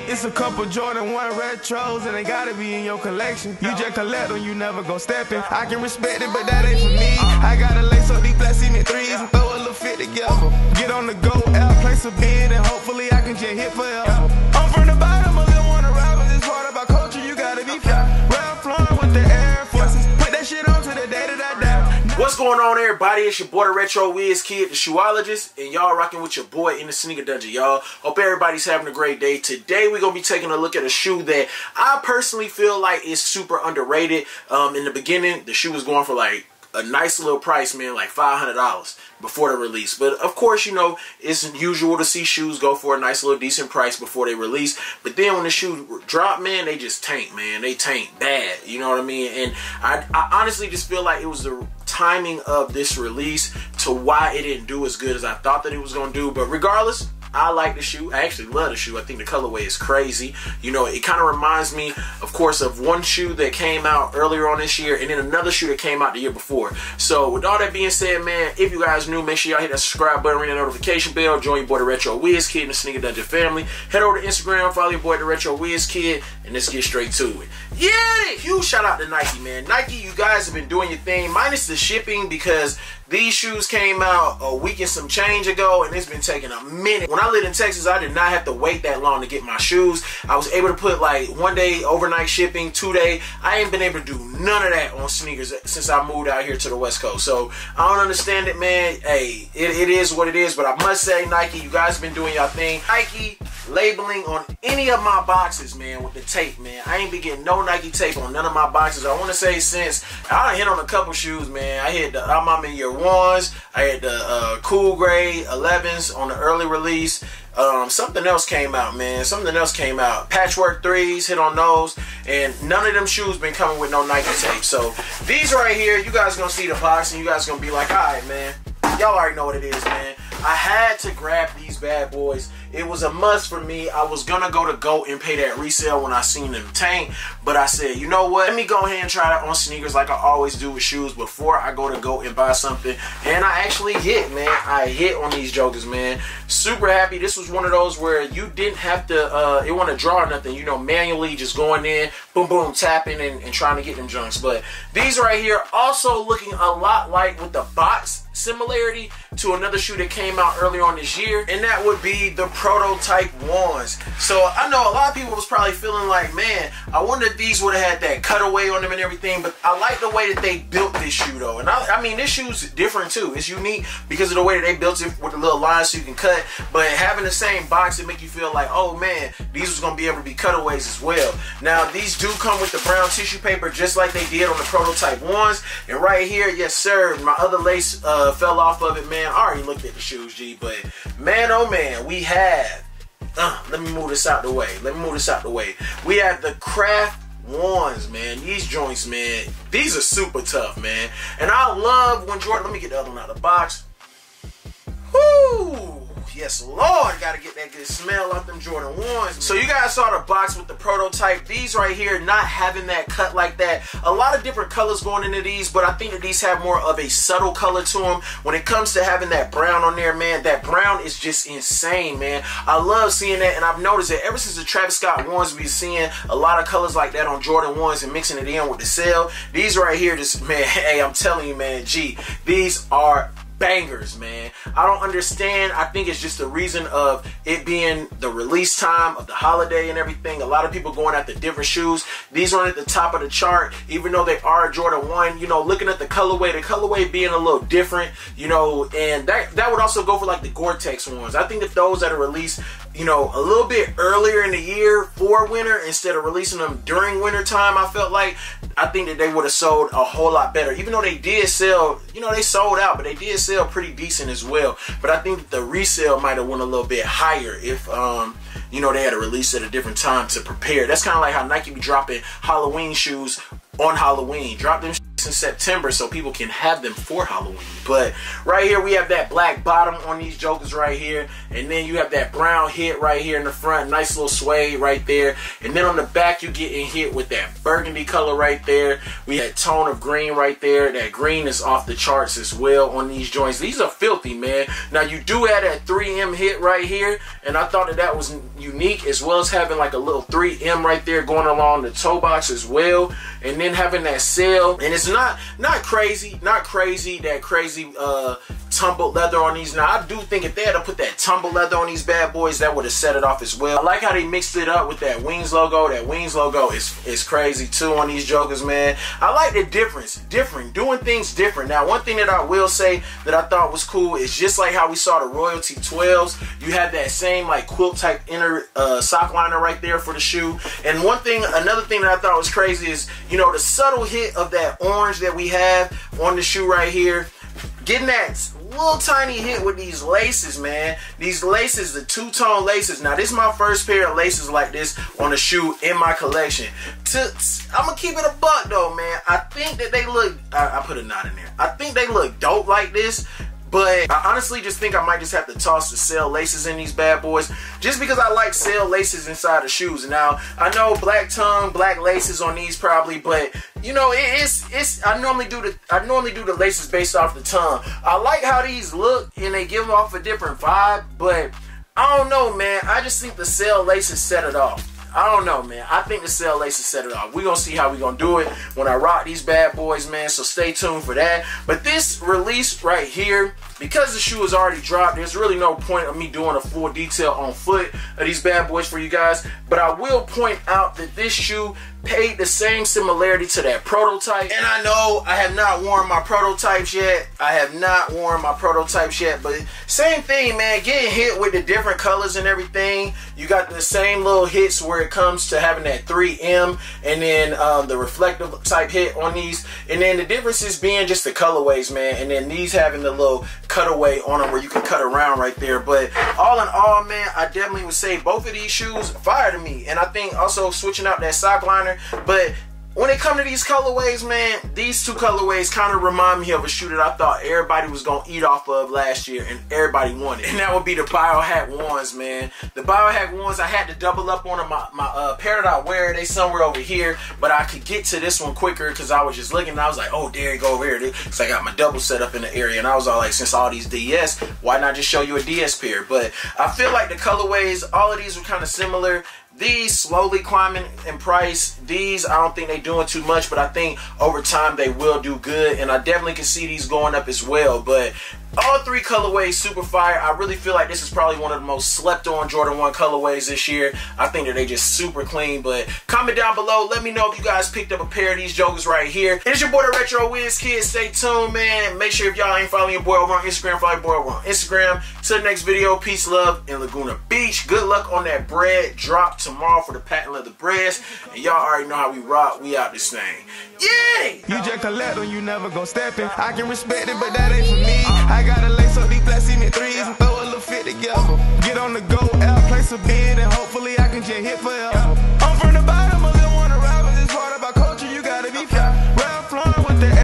It's a couple Jordan 1 retros and they gotta be in your collection. You just collect them, you never go stepping. I can respect it, but that ain't for me. I gotta lace up these black cement threes and throw a little fit together. Get on the go, out, place a bid, and hopefully I can just hit forever. I'm from the bottom, a little one rival. This part about culture, you gotta be fly. Ralph Lauren with the Air Forces. Put that shit on to the day that I die. What's going on, everybody? It's your boy, DaRetroWizKid, the shoeologist, and y'all rocking with your boy in the sneaker dungeon, y'all. Hope everybody's having a great day. Today, we're gonna be taking a look at a shoe that I personally feel like is super underrated. In the beginning, the shoe was going for like a nice little price, man, like $500 before the release. But of course, you know, it's usual to see shoes go for a nice little decent price before they release. But then when the shoe drop, man, they just tank, man. They tank bad, you know what I mean? And I honestly just feel like it was the timing of this release to why it didn't do as good as I thought that it was going to do. But regardless, I like the shoe. I actually love the shoe. I think the colorway is crazy. You know, it kind of reminds me, of course, of one shoe that came out earlier on this year and then another shoe that came out the year before. So with all that being said, man, if you guys new, make sure y'all hit that subscribe button, ring the notification bell, join your boy DaRetroWizKid in the Sneaker Dungeon family. Head over to Instagram, follow your boy DaRetroWizKid, and let's get straight to it. Yeah, huge shout out to Nike, man. Nike, you guys have been doing your thing, minus the shipping, because these shoes came out a week and some change ago, and it's been taking a minute. When I lived in Texas, I did not have to wait that long to get my shoes. I was able to put like 1 day overnight shipping, 2 day. I ain't been able to do none of that on sneakers since I moved out here to the West Coast. So I don't understand it, man. Hey, it is what it is, but I must say, Nike, you guys have been doing your thing. Nike labeling on any of my boxes, man, with the tape, man. I ain't been getting no Nike tape on none of my boxes. I want to say since I hit on a couple shoes, man. I hit the I'm in Year 1s. I had the Cool Grade 11s on the early release. Something else came out, man. Something else came out. Patchwork 3s, hit on those. And none of them shoes been coming with no Nike tape. So these right here, you guys gonna see the box and you guys gonna be like, alright, man. Y'all already know what it is, man. I had to grab these bad boys. It was a must for me. I was gonna go to GOKU and pay that resale when I seen them tank, but I said, you know what? Let me go ahead and try that on sneakers like I always do with shoes before I go to GOKU and buy something. And I actually hit, man. I hit on these jokers, man. Super happy. This was one of those where you didn't have to, it wasn't a draw or nothing, you know, manually just going in, boom, boom, tapping and trying to get them junks. But these right here also looking a lot like with the box similarity to another shoe that came out earlier on this year, and that would be the prototype ones. So I know a lot of people was probably feeling like, man, I wonder if these would have had that cutaway on them and everything, but I like the way that they built this shoe though. And I mean, this shoe's different too. It's unique because of the way that they built it with the little lines so you can cut, but having the same box, it make you feel like, oh man, these was gonna be able to be cutaways as well. Now these do come with the brown tissue paper just like they did on the prototype ones, and right here, yes sir, my other lace fell off of it, man. I already looked at the shoes, G, but man, oh man, we have, let me move this out the way. Let me move this out the way. We have the Craft ones, man. These joints, man, these are super tough, man. And I love when Jordan, let me get the other one out of the box. Whoo! Yes, Lord, gotta get that good smell off them Jordan 1s. Man. So you guys saw the box with the prototype. These right here, not having that cut like that. A lot of different colors going into these, but I think that these have more of a subtle color to them. When it comes to having that brown on there, man, that brown is just insane, man. I love seeing that, and I've noticed that ever since the Travis Scott 1s, we've seen a lot of colors like that on Jordan 1s and mixing it in with the cell. These right here, just, man, hey, I'm telling you, man, G, these are bangers, man. I don't understand. I think it's just the reason of it being the release time of the holiday and everything. A lot of people going after different shoes. These aren't at the top of the chart, even though they are Jordan 1. You know, looking at the colorway being a little different, you know, and that would also go for like the Gore-Tex ones. I think that those that are released, you know, a little bit earlier in the year for winter instead of releasing them during winter time, I felt like, I think that they would have sold a whole lot better. Even though they did sell, you know, they sold out, but they did sell pretty decent as well. But I think that the resale might have went a little bit higher if, you know, they had to release at a different time to prepare. That's kind of like how Nike be dropping Halloween shoes on Halloween. Drop them release in September so people can have them for Halloween. But right here we have that black bottom on these jokers right here, and then you have that brown hit right here in the front, nice little suede right there, and then on the back you getting hit with that burgundy color right there. We had tone of green right there. That green is off the charts as well on these joints. These are filthy, man. Now you do have that 3M hit right here, and I thought that was unique, as well as having like a little 3M right there going along the toe box as well, and then having that sail. And it's not crazy that crazy tumbled leather on these. Now I do think if they had to put that tumbled leather on these bad boys, that would have set it off as well. I like how they mixed it up with that Wings logo. That Wings logo is crazy too on these jokers, man. I like the difference, doing things different. Now one thing that I will say that I thought was cool is just like how we saw the Royalty 12s, you have that same like quilt type inner sock liner right there for the shoe. And another thing that I thought was crazy is, you know, the subtle hit of that orange that we have on the shoe right here, getting that little tiny hit with these laces, man. These laces, the two-tone laces. Now this is my first pair of laces like this on a shoe in my collection. I'm gonna keep it a buck though, man. I think that they look, I put a knot in there, I think they look dope like this. But I honestly just think I might just have to toss the sail laces in these bad boys, just because I like sail laces inside the shoes. Now I know black tongue, black laces on these probably, but you know I normally do the laces based off the tongue. I like how these look and they give off a different vibe, but I don't know, man. I just think the sail laces set it off. I don't know, man. I think the sail laces set it off. We're going to see how we're going to do it when I rock these bad boys, man. So stay tuned for that. But this release right here, because the shoe is already dropped, there's really no point of me doing a full detail on foot of these bad boys for you guys. But I will point out that this shoe paid the same similarity to that prototype. And I know I have not worn my prototypes yet. But same thing, man. Getting hit with the different colors and everything. You got the same little hits where it comes to having that 3M and then the reflective type hit on these. And then the differences being just the colorways, man. And then these having the little cutaway on them where you can cut around right there. But all in all, man, I definitely would say both of these shoes fire to me. And I think also switching out that sock liner. But when it comes to these colorways, man, these two colorways kind of remind me of a shoe that I thought everybody was going to eat off of last year and everybody wanted. And that would be the Biohack 1s, man. The Biohack 1s, I had to double up on them. My pair that I wear, they somewhere over here, but I could get to this one quicker because I was just looking and I was like, oh, there you go over here. Because I got my double set up in the area, and I was all like, since all these DS, why not just show you a DS pair? But I feel like the colorways, all of these were kind of similar. These slowly climbing in price. These, I don't think they're doing too much, but I think over time they will do good, and I definitely can see these going up as well. But all three colorways super fire. I really feel like this is probably one of the most slept on Jordan 1 colorways this year. I think that they just super clean. But comment down below, let me know if you guys picked up a pair of these jokers right here. It's your boy DaRetroWizKid. Stay tuned, man. Make sure if y'all ain't following your boy over on Instagram, follow your boy over on Instagram. Till the next video, peace, love, in Laguna Beach. Good luck on that bread drop tomorrow for the patent leather breads. And y'all already know how we rock. We out this thing. Yeah! You just collect them, you never gon' step in. I can respect it, but that ain't for me. I gotta lace up these black cement threes and throw a little fit together. Get on the go, out, place a bid, and hopefully I can just hit forever.